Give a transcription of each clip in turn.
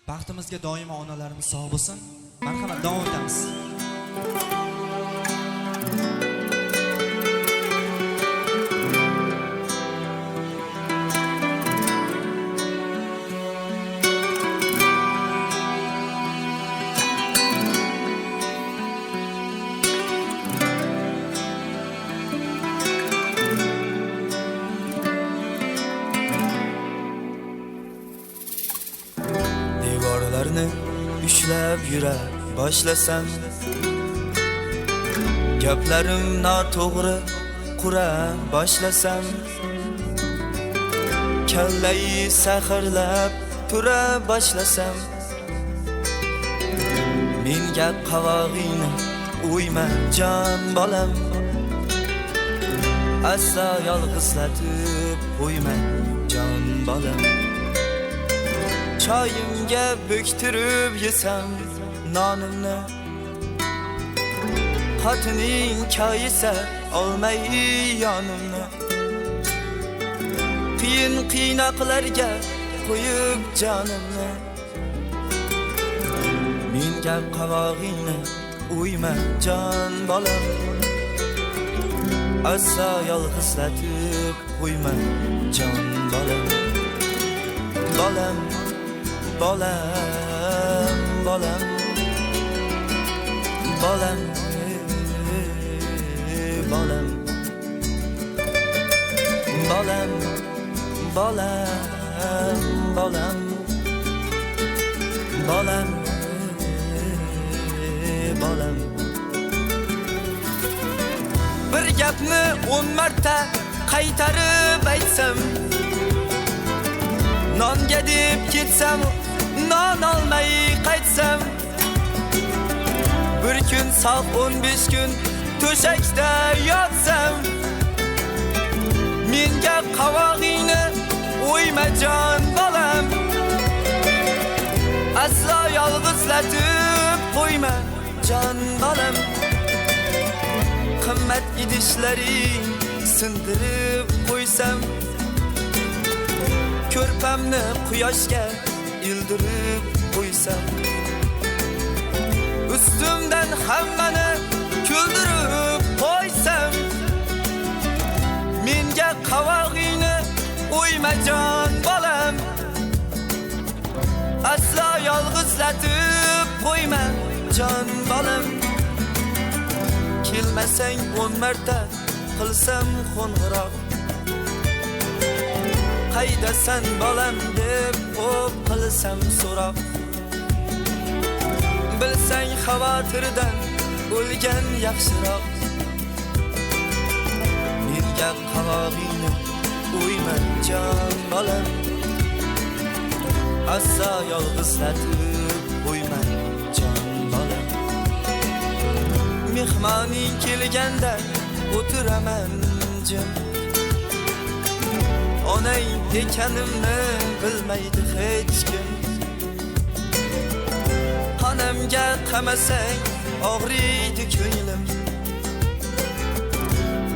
Baxtimizga doimo onalarimiz sog' bo'lsin. Marhamat, davom etamiz. Ushlab yura boshlasam, gaplarim noto'g'ri qura boshlasam, kallai saharlab tura boshlasam, menga qavog'ingni o'yma jon bolam, aslo yolg'izlatib qo'yma jon bolam. Çayımga böktürüp yesem nonimni, xotining kayisa olmay yonimni, qiyin qiynoqlarga qo'yib jonimni, menga qavog'ingni o'yma jon bolam, aslo yolg'izlatib qo'yma jon bolam. Bolam, bolam, bolam, bolam, bolam, bolam, bolam, bolam, bolam, bolam. Bir gapni 10 marta qaytarib aytsam, nonga deb ketsam, non olmay qaytsam, bir kun sog' 15 kun to'shakda yotsam, menga qavog'ingni o'yma jon bolam, aslo yolg'izlatib qo'yma jon bolam. Qimmat idishlaring sindirib qo'ysam, ko'rpamni quyoshga ildirib qo'ysam, ustimdan hammani kuldirib qo'ysam, menga qavog'ingni o'yma jon bolam, aslo yolg'izlatib qo'yma jon bolam. Kelmasang 10 marta qilsam qo'ng'iroq, qaydasan bolam deb o'p qilsam so'roq, bilsang xavotirdan o'lgan yaxshiroq, menga qavog'ingni o'yma jon bolam, aslo yolg'izlatib qo'yma jon bolam. Mehmoning kelganda o'tiraman jim, onang ekanimni bilmaydi hech kim. Xonamga qamasang og'riydi ko'nglim,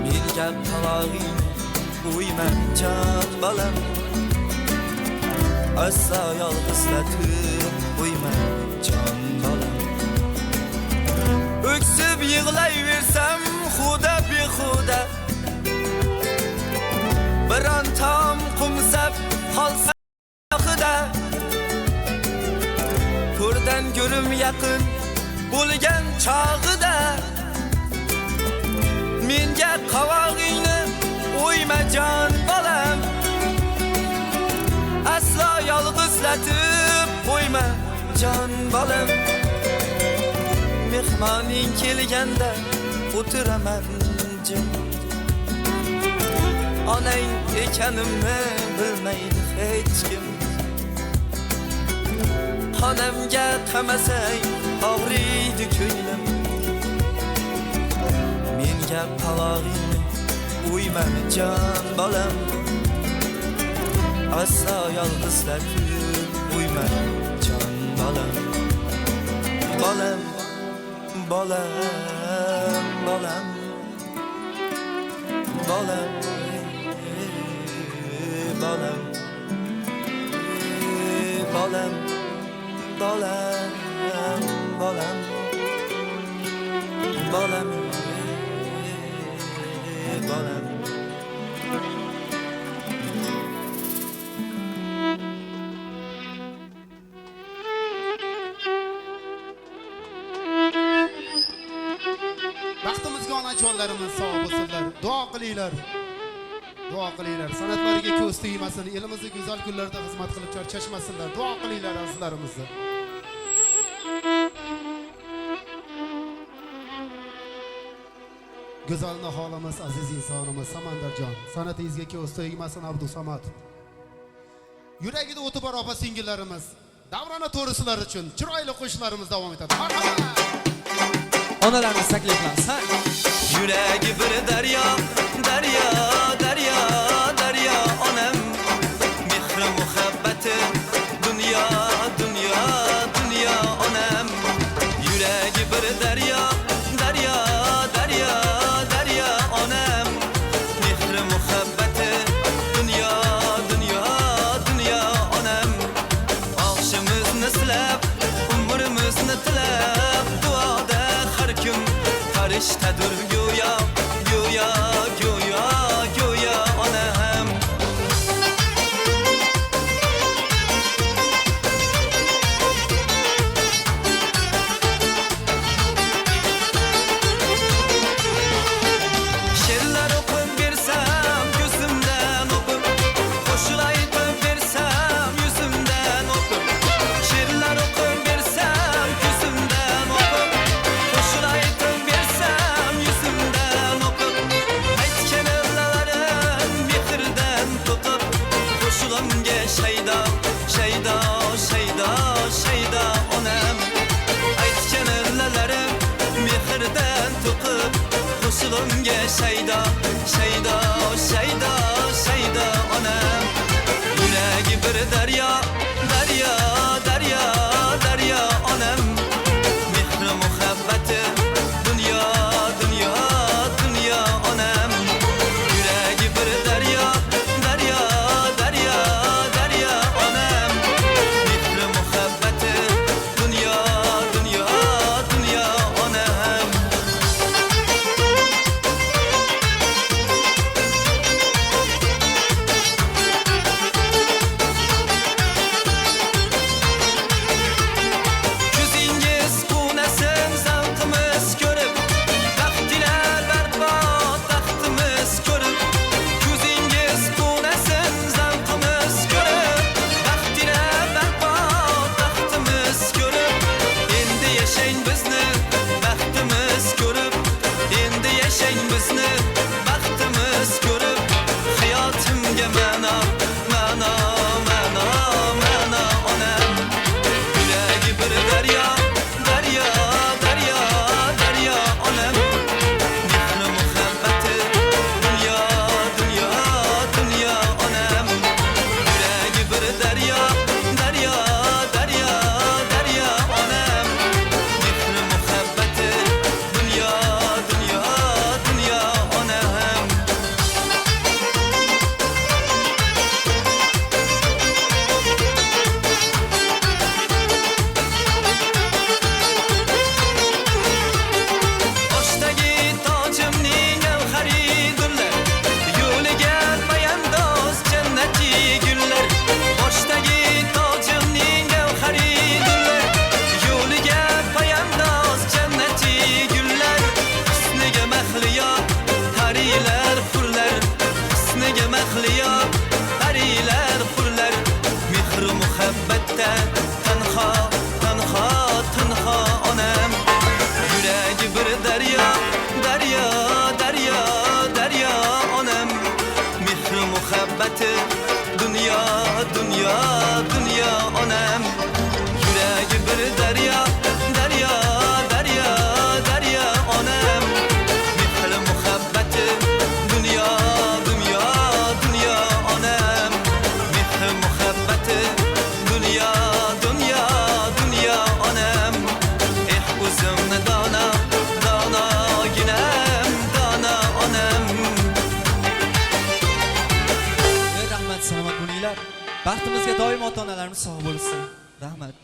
menga qavog'ingni o'yma jon bolam, aslo yolg'izlatib qo'yma jon bolam. O'ksib yig'layversam xuda behuda, birontam qumsab qolsa yo'qida, ko'rdan ko'rim yaqin bo'lgan chog'ida, menga qavog'ingni o'yma jon bolam, aslo yolg'izlatib qo'yma jon bolam. Mehmoning kelganda o'tiraman jim, onang ekanimni bilmaydi hech kim. Xonamga qamasang og'riydi ko'nglim, menga qavog'ingni o'yma jon bolam, aslo yolg'izlatib qo'yma jon bolam. Bolam, bolam, bolam, bolam, bolam, bolam, bolam, bolam, bolam, bolam. Baxtimizga onajonlarimiz sog' bo'lsinlar. Duo qilinglar. Duo qilinglar. Sanatlariga ko'z tegmasin. Elimizda go'zal kunlarda xizmat qilib charchashmasinlar. Duo qilinglar azizlarimizni. Go'zal naholimiz, aziz insonimiz Samandarjon. Sanatingizga ko'z tegmasin Abdusamad. Yuragida o'ti bor opa singillarimiz. Davrona to'rislar uchun chiroyli qo'shiqlarimiz davom etadi. Marhamat. Onalarimiz takliflans, ha? Yuragi bir daryo, daryo, daryo, daryo onam. Mehr muhabbati dunyo, dunyo, dunyo onam. Yuragi bir daryo, daryo, daryo, daryo onam. Mehr muhabbati dunyo, dunyo, dunyo onam. Oqshimizni silab, umrimizni tilab, duoda har kun farishtadir go'yo, go'yo, go'yo, go'yo onam. She'rlar o'qib bersam ko'zimdan o'pib, qo'shiq aytib bersam yuzimdan o'pib. She'rlar o'qib bersam ko'zimdan o'pib, qo'shiq aytib bersam yuzimdan o'pib. Aytgan allalarim mehrdan to'qib, qo'shig'imga shaydo, shaydo, shaydo, shaydo onam. Aytgan allalarim mehrdan to'qib, qo'shig'imga shaydo, shaydo, shaydo, shaydo onam. Yuragi bir daryo, daryo, daryo, daryo onam. Mehr muhabbati dunyo, dunyo, dunyo onam. Yuragi bir daryo, daryo, daryo, daryo onam. Mehr muhabbati dunyo, dunyo, dunyo onam. Ko'zingiz qunasin zavqimiz ko'rib, baxtilar barbod baxtimiz ko'rib. Ko'zingiz qunasin zavqimiz ko'rib, baxtilar barbod baxtimiz ko'rib. Endi yashang bizni baxtimiz ko'rib, endi yashang bizni baxtimiz ko'rib. Hayotimga ma'no, ma'no, ma'no, ma'no onam. Yuragi bir daryo, daryo, daryo, daryo onam. Mehr muhabbati dunyo, dunyo, dunyo onam. Yuragi bir daryo, daryo, daryo, daryo onam. Mehr muhabbati dunyo, dunyo, dunyo onam. Boshdagi tojimning gavharidurlar, yo'liga poyandoz jannatiy gullar. Boshdagi tojimning gavharidurlar, yo'liga poyandoz jannatiy gullar. Husniga mahliyo parilar hurlar, husniga mahliyo parilar hurlar. Mehr muhabbatda tanho, tanho, tanho onam. Yuragi bir daryo, daryo, daryo, daryo onam. Mehr muhabbati dunyo, dunyo, dunyo onam. Yuragi bir daryo, daryo, daryo, daryo onam. Mehr muhabbati dunyo, dunyo, dunyo onam. Mehr muhabbati dunyo, dunyo, dunyo onam. O'zimni dona, donaginam, dona onam. Rahmat, salomat bo'linglar. Baxtimizga doim ota-onalarimiz sog' bo'lsin. Rahmat.